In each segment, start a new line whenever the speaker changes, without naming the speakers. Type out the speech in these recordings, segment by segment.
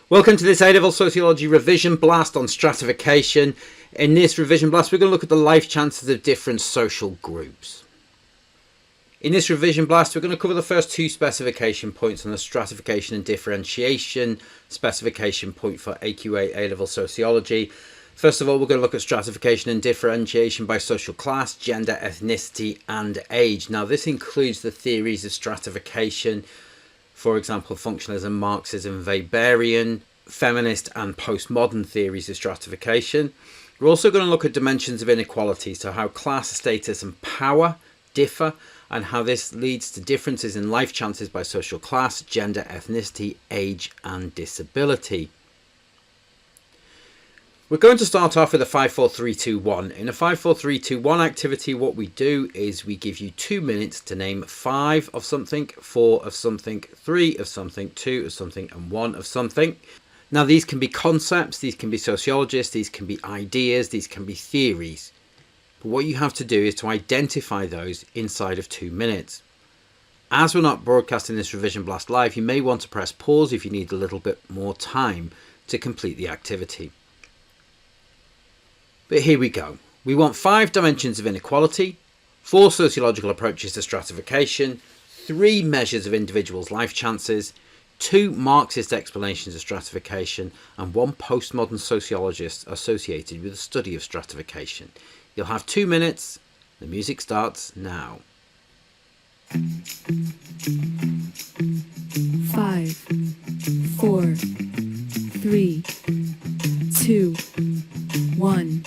Welcome to this A Level Sociology revision blast on stratification. In this revision blast, we're going to look at the life chances of different social groups. In this revision blast, we're going to cover the first two specification points on the stratification and differentiation specification point for AQA A Level Sociology. First of all, we're going to look at stratification and differentiation by social class, gender, ethnicity, and age. Now, this includes the theories of stratification. For example, Functionalism, Marxism, Weberian, Feminist and Postmodern theories of stratification. We're also going to look at dimensions of inequality, so how class, status and power differ and how this leads to differences in life chances by social class, gender, ethnicity, age and disability. We're going to start off with a 5-4-3-2-1. In a 5-4-3-2-1 activity, what we do is we give you 2 minutes to name 5 of something, 4 of something, 3 of something, 2 of something, and 1 of something. Now, these can be concepts, these can be sociologists, these can be ideas, these can be theories. But what you have to do is to identify those inside of 2 minutes. As we're not broadcasting this revision blast live, you may want to press pause if you need a little bit more time to complete the activity. But here we go. We want 5 dimensions of inequality, 4 sociological approaches to stratification, 3 measures of individuals' life chances, 2 Marxist explanations of stratification, and 1 postmodern sociologist associated with the study of stratification. You'll have 2 minutes. The music starts now.
5, 4, 3, 2, 1.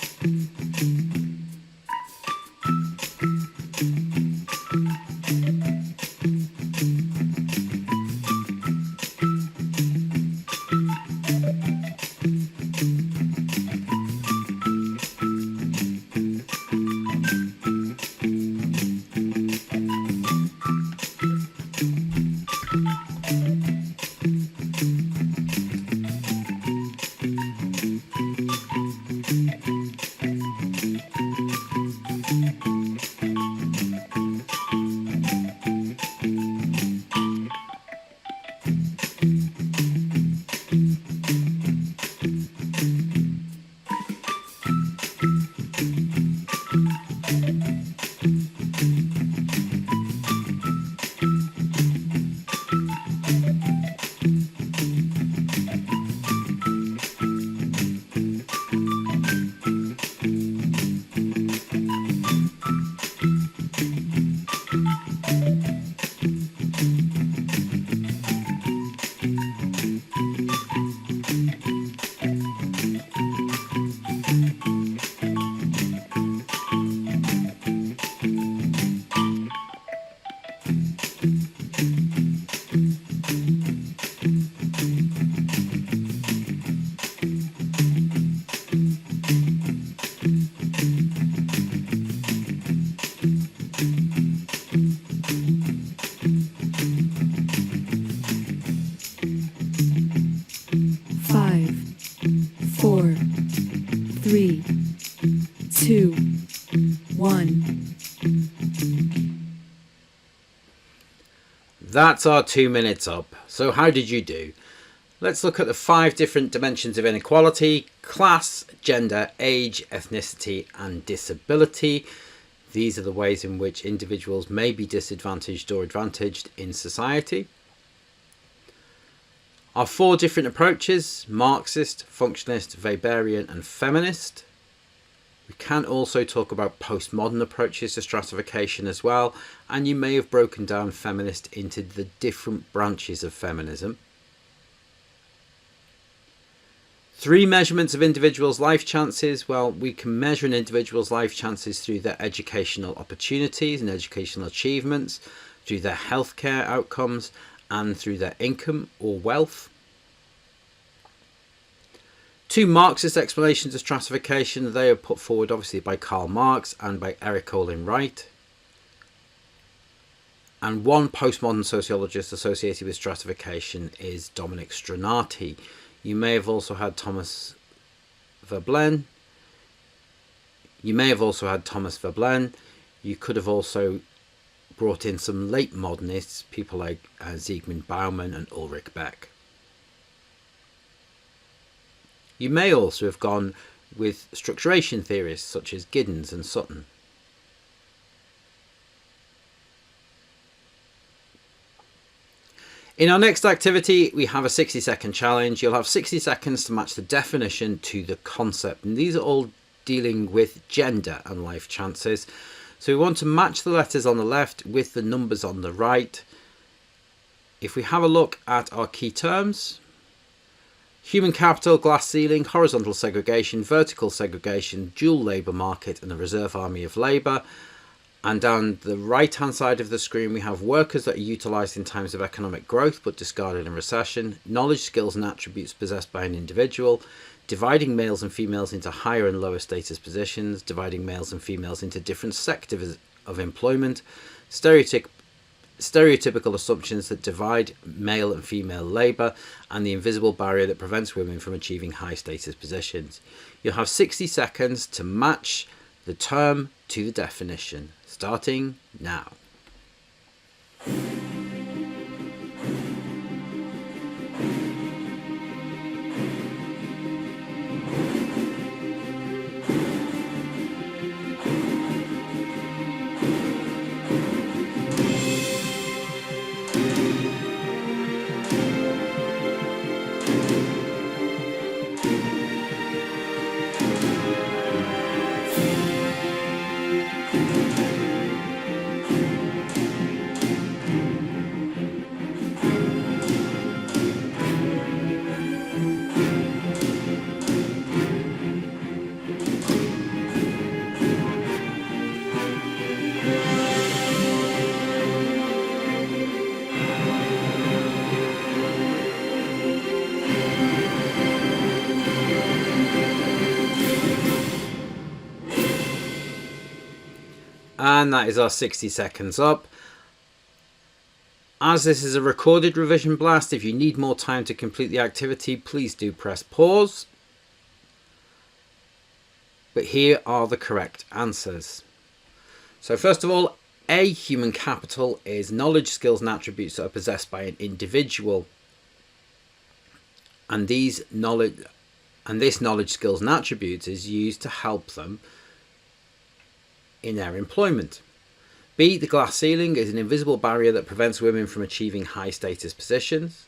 That's our 2 minutes up. So how did you do? Let's look at the 5 different dimensions of inequality: class, gender, age, ethnicity and disability. These are the ways in which individuals may be disadvantaged or advantaged in society. Our 4 different approaches: Marxist, Functionalist, Weberian and Feminist. We can also talk about postmodern approaches to stratification as well, and you may have broken down feminist into the different branches of feminism. 3 measurements of individuals' life chances. Well, we can measure an individual's life chances through their educational opportunities and educational achievements, through their healthcare outcomes, and through their income or wealth. 2 Marxist explanations of stratification. They are put forward obviously by Karl Marx and by Eric Olin Wright. And 1 postmodern sociologist associated with stratification is Dominic Strinati. You may have also had Thomas Veblen. You could have also brought in some late modernists, people like Zygmunt Bauman and Ulrich Beck. You may also have gone with structuration theorists such as Giddens and Sutton. In our next activity, we have a 60-second challenge. You'll have 60 seconds to match the definition to the concept. And these are all dealing with gender and life chances. So we want to match the letters on the left with the numbers on the right. If we have a look at our key terms, human capital, glass ceiling, horizontal segregation, vertical segregation, dual labour market and the reserve army of labour. And down the right hand side of the screen we have workers that are utilised in times of economic growth but discarded in recession, knowledge, skills and attributes possessed by an individual, dividing males and females into higher and lower status positions, dividing males and females into different sectors of employment, stereotypical assumptions that divide male and female labour, and the invisible barrier that prevents women from achieving high status positions. You'll have 60 seconds to match the term to the definition, starting now. And that is our 60 seconds up. As this is a recorded revision blast, if you need more time to complete the activity, please do press pause. But here are the correct answers. So first of all, A, human capital, is knowledge, skills and attributes that are possessed by an individual. And this knowledge, skills and attributes is used to help them in their employment. B, the glass ceiling is an invisible barrier that prevents women from achieving high status positions.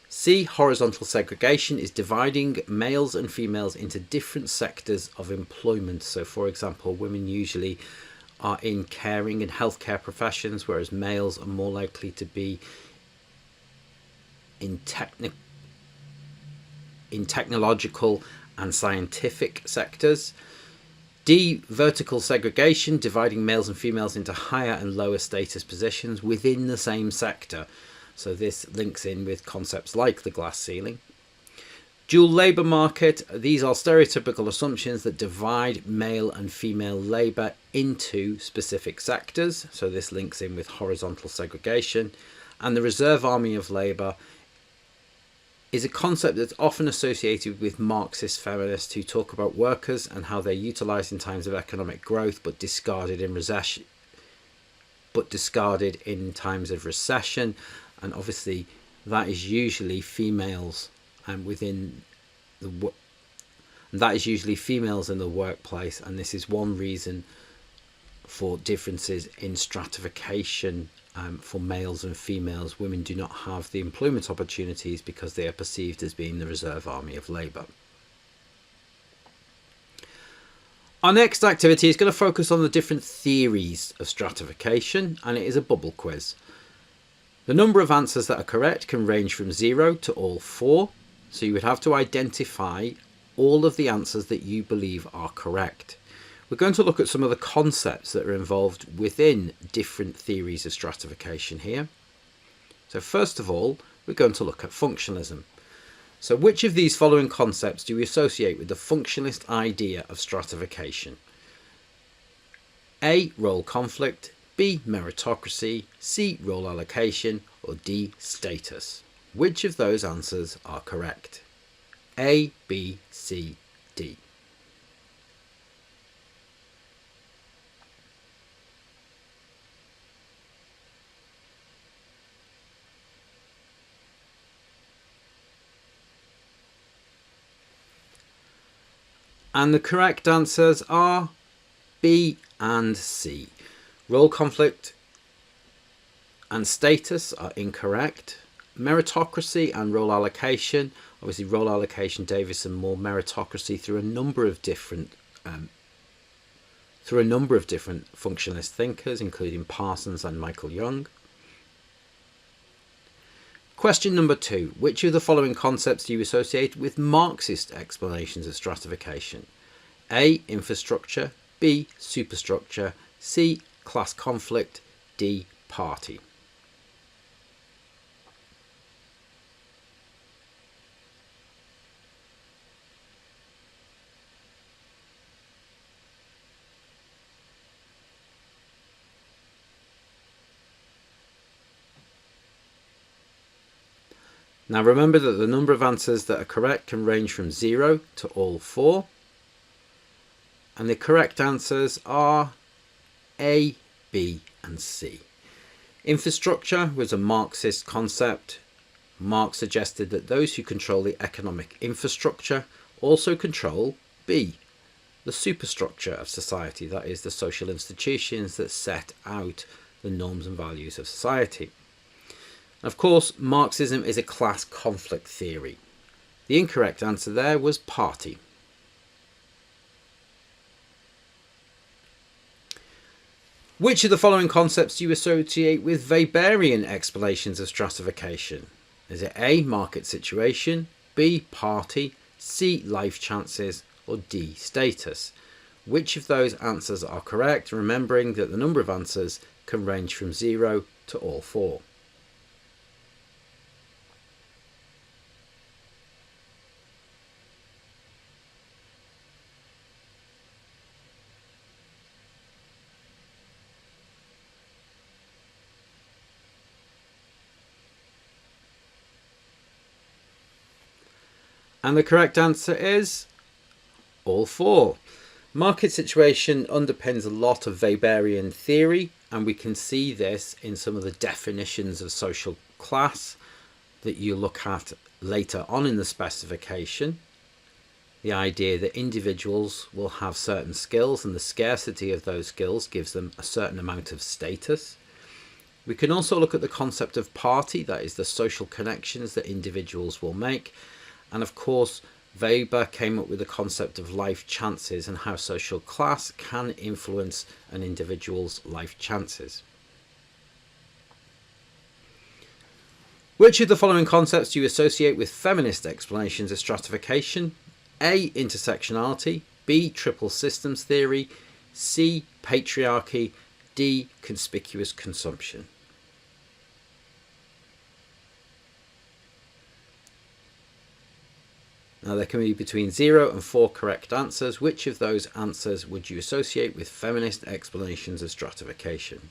C, horizontal segregation is dividing males and females into different sectors of employment. So for example, women usually are in caring and healthcare professions, whereas males are more likely to be in technological and scientific sectors. D, vertical segregation, dividing males and females into higher and lower status positions within the same sector. So this links in with concepts like the glass ceiling. Dual labour market, these are stereotypical assumptions that divide male and female labour into specific sectors. So this links in with horizontal segregation. And the reserve army of labour is a concept that's often associated with Marxist feminists who talk about workers and how they're utilised in times of economic growth but discarded in recession. And obviously that is usually females in the workplace, and this is one reason for differences in stratification. For males and females, women do not have the employment opportunities because they are perceived as being the reserve army of labour. Our next activity is going to focus on the different theories of stratification, and it is a bubble quiz. The number of answers that are correct can range from 0 to all 4, so you would have to identify all of the answers that you believe are correct. We're going to look at some of the concepts that are involved within different theories of stratification here. So first of all, we're going to look at functionalism. So which of these following concepts do we associate with the functionalist idea of stratification? A, role conflict, B, meritocracy, C, role allocation, or D, status. Which of those answers are correct? A, B, C, D. And the correct answers are B and C. Role conflict and status are incorrect. Meritocracy and role allocation, obviously role allocation, Davison Moore, meritocracy through a number of different functionalist thinkers, including Parsons and Michael Young. Question number 2. Which of the following concepts do you associate with Marxist explanations of stratification? A. Infrastructure. B. Superstructure. C. Class conflict. D. Party. Now remember that the number of answers that are correct can range from 0 to all 4. And the correct answers are A, B and C. Infrastructure was a Marxist concept. Marx suggested that those who control the economic infrastructure also control B, the superstructure of society, that is, the social institutions that set out the norms and values of society. Of course, Marxism is a class conflict theory. The incorrect answer there was party. Which of the following concepts do you associate with Weberian explanations of stratification? Is it A, market situation, B, party, C, life chances, or D, status? Which of those answers are correct, remembering that the number of answers can range from 0 to all 4? And the correct answer is all 4. Market situation underpins a lot of Weberian theory, and we can see this in some of the definitions of social class that you look at later on in the specification. The idea that individuals will have certain skills and the scarcity of those skills gives them a certain amount of status. We can also look at the concept of party, that is the social connections that individuals will make. And of course, Weber came up with the concept of life chances and how social class can influence an individual's life chances. Which of the following concepts do you associate with feminist explanations of stratification? A. Intersectionality. B. Triple systems theory. C. Patriarchy. D. Conspicuous consumption. Now there can be between 0 and 4 correct answers. Which of those answers would you associate with feminist explanations of stratification?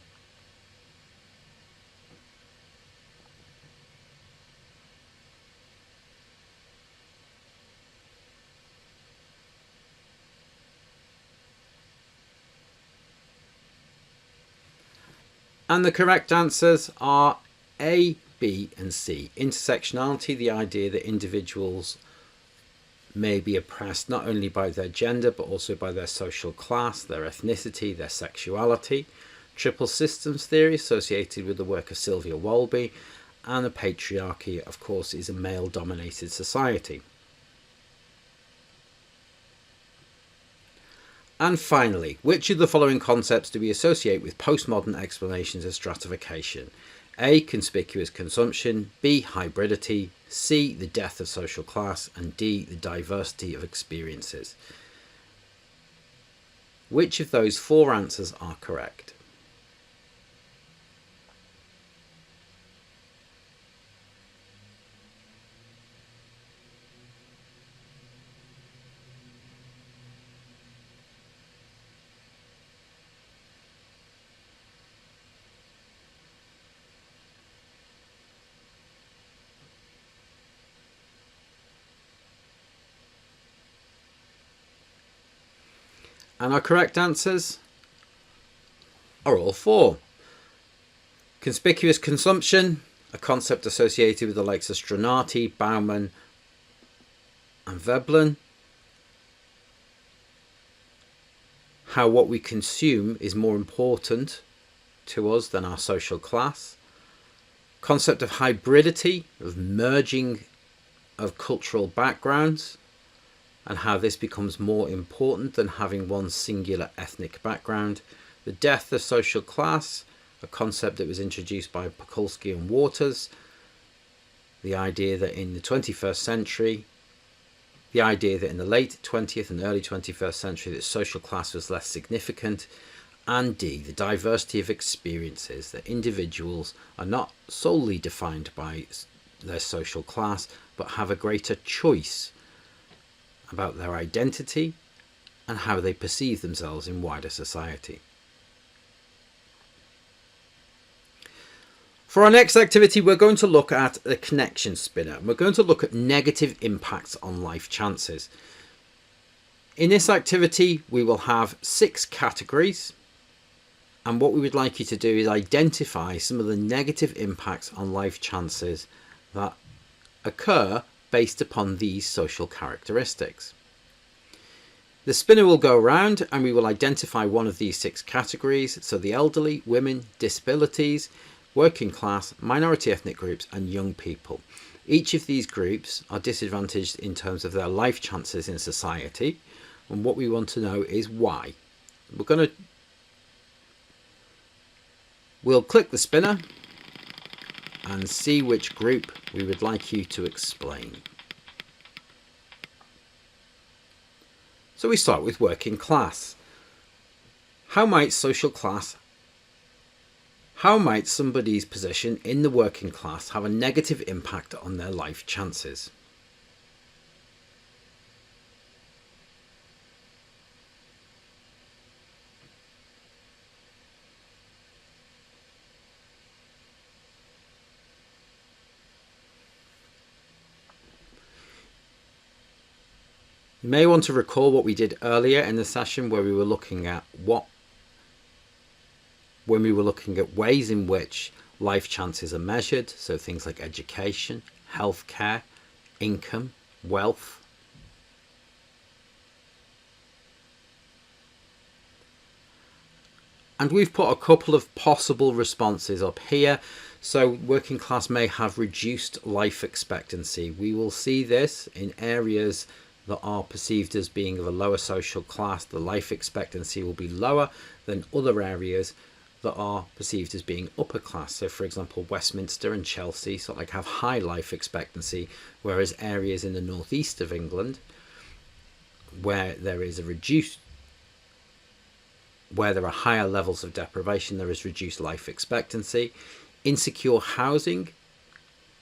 And the correct answers are A, B and C. Intersectionality, the idea that individuals may be oppressed not only by their gender but also by their social class, their ethnicity, their sexuality. Triple systems theory associated with the work of Sylvia Walby, and the patriarchy, of course, is a male-dominated society. And finally, which of the following concepts do we associate with postmodern explanations of stratification? A. Conspicuous consumption. B. Hybridity. C. The death of social class. And D. The diversity of experiences. Which of those 4 answers are correct? And our correct answers are all 4. Conspicuous consumption, a concept associated with the likes of Stronati, Bauman and Veblen. how what we consume is more important to us than our social class, concept of hybridity, of merging of cultural backgrounds, and how this becomes more important than having one singular ethnic background, the death of social class, a concept that was introduced by Pokulsky and Waters, the idea that in the 21st century, the idea that in the late 20th and early 21st century that social class was less significant, and D, the diversity of experiences, that individuals are not solely defined by their social class, but have a greater choice about their identity and how they perceive themselves in wider society. For our next activity, we're going to look at the connection spinner. We're going to look at negative impacts on life chances. In this activity, we will have 6 categories. And what we would like you to do is identify some of the negative impacts on life chances that occur based upon these social characteristics. The spinner will go around and we will identify one of these 6 categories. So the elderly, women, disabilities, working class, minority ethnic groups and young people. Each of these groups are disadvantaged in terms of their life chances in society, and what we want to know is why. We'll click the spinner and see which group we would like you to explain. So we start with working class. How might somebody's position in the working class have a negative impact on their life chances? You may want to recall what we did earlier in the session where we were looking at ways in which life chances are measured, so things like education, healthcare, income, wealth. And we've put a couple of possible responses up here. So working class may have reduced life expectancy. We will see this in areas that are perceived as being of a lower social class. The life expectancy will be lower than other areas that are perceived as being upper class. So for example, Westminster and Chelsea sort of like have high life expectancy, whereas areas in the northeast of England where there are higher levels of deprivation, there is reduced life expectancy. Insecure housing.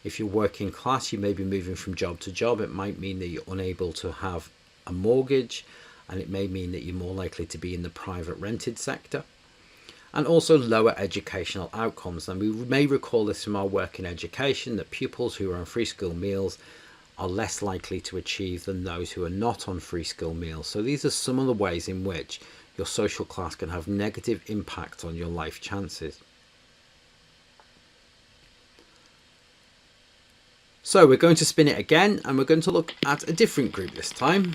If you're working class, you may be moving from job to job. It might mean that you're unable to have a mortgage, and it may mean that you're more likely to be in the private rented sector. And also lower educational outcomes. And we may recall this from our work in education, that pupils who are on free school meals are less likely to achieve than those who are not on free school meals. So these are some of the ways in which your social class can have negative impact on your life chances. So we're going to spin it again, and we're going to look at a different group this time.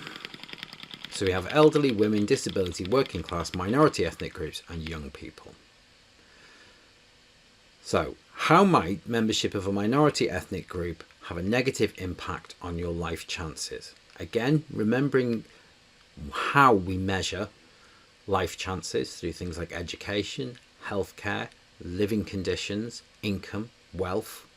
So we have elderly, women, disability, working class, minority ethnic groups and young people. So how might membership of a minority ethnic group have a negative impact on your life chances? Again, remembering how we measure life chances through things like education, healthcare, living conditions, income, wealth.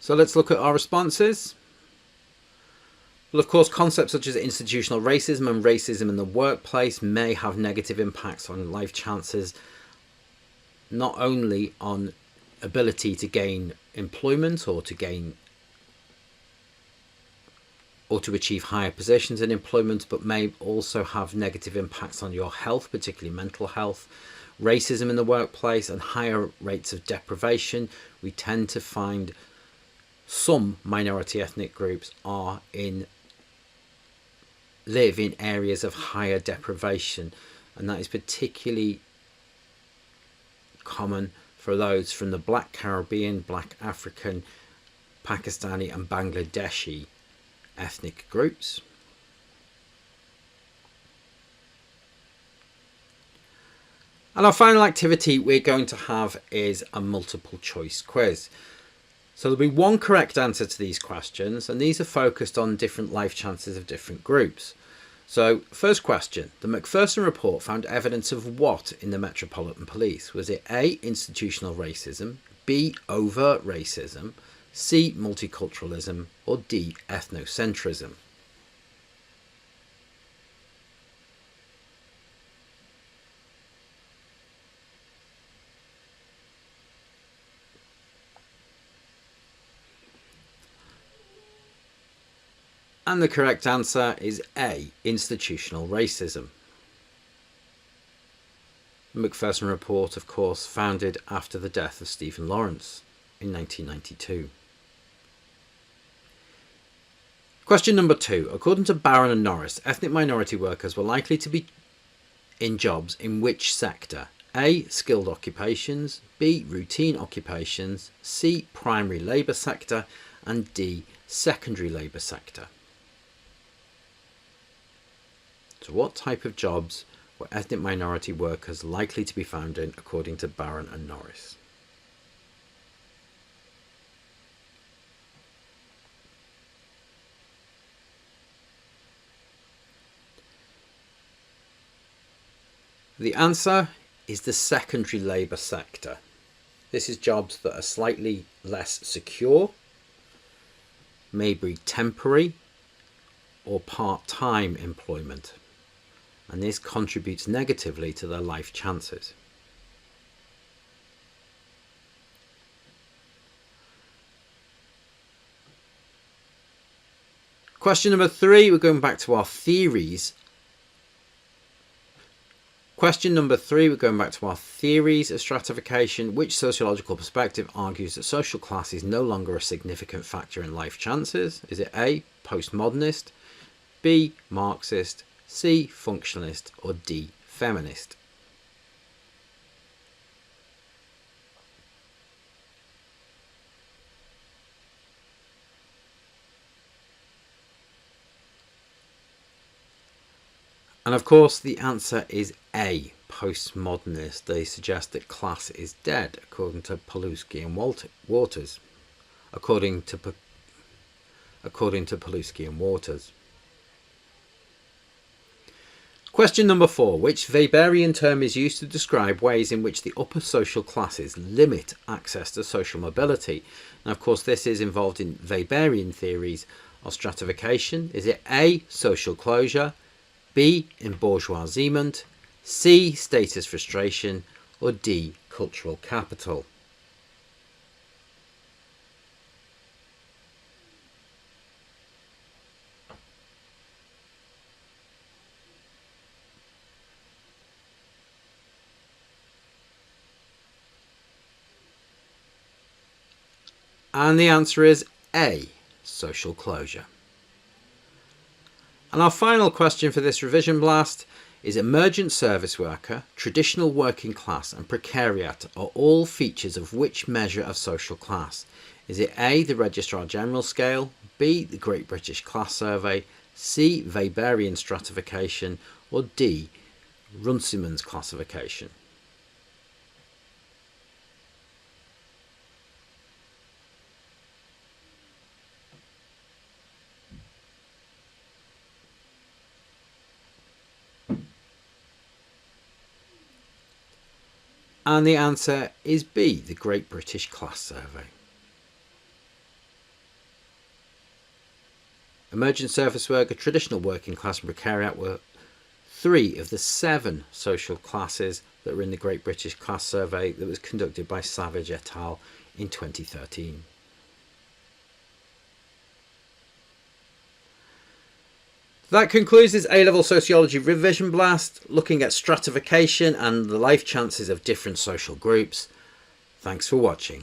So let's look at our responses. Well, of course, concepts such as institutional racism and racism in the workplace may have negative impacts on life chances, not only on ability to gain employment or to achieve higher positions in employment, but may also have negative impacts on your health, particularly mental health. Racism in the workplace and higher rates of deprivation. We tend to find some minority ethnic groups are in live in areas of higher deprivation, and that is particularly common for those from the Black Caribbean, Black African, Pakistani and Bangladeshi ethnic groups. And our final activity we're going to have is a multiple choice quiz. So there'll be one correct answer to these questions, and these are focused on different life chances of different groups. So first question, the Macpherson report found evidence of what in the Metropolitan Police? Was it A, institutional racism, B, overt racism, C, multiculturalism, or D, ethnocentrism? And the correct answer is A, institutional racism. The Macpherson report, of course, founded after the death of Stephen Lawrence in 1992. Question number 2. According to Barron and Norris, ethnic minority workers were likely to be in jobs in which sector? A, skilled occupations, B, routine occupations, C, primary labour sector, and D, secondary labour sector. So what type of jobs were ethnic minority workers likely to be found in according to Barron and Norris? The answer is the secondary labour sector. This is jobs that are slightly less secure, maybe temporary or part-time employment, and this contributes negatively to their life chances. Question number 3, we're going back to our theories. Question number 3, we're going back to our theories of stratification. Which sociological perspective argues that social class is no longer a significant factor in life chances? Is it A, postmodernist, B, Marxist, C, functionalist, or D, feminist? And of course the answer is A, postmodernist. They suggest that class is dead, according to Paluski and Waters. According to Paluski and Waters. Question number 4. Which Weberian term is used to describe ways in which the upper social classes limit access to social mobility? Now, of course, this is involved in Weberian theories of stratification. Is it A, social closure, B, embourgeoisement, C, status frustration, or D, cultural capital? And the answer is A, social closure. And our final question for this revision blast is: emergent service worker, traditional working class and precariat are all features of which measure of social class? Is it A, the Registrar General Scale, B, the Great British Class Survey, C, Weberian stratification, or D, Runciman's classification? And the answer is B, the Great British Class Survey. Emergent service worker, traditional working class and precariat were 3 of the 7 social classes that were in the Great British Class Survey that was conducted by Savage et al. In 2013. That concludes this A-Level Sociology revision blast, looking at stratification and the life chances of different social groups. Thanks for watching.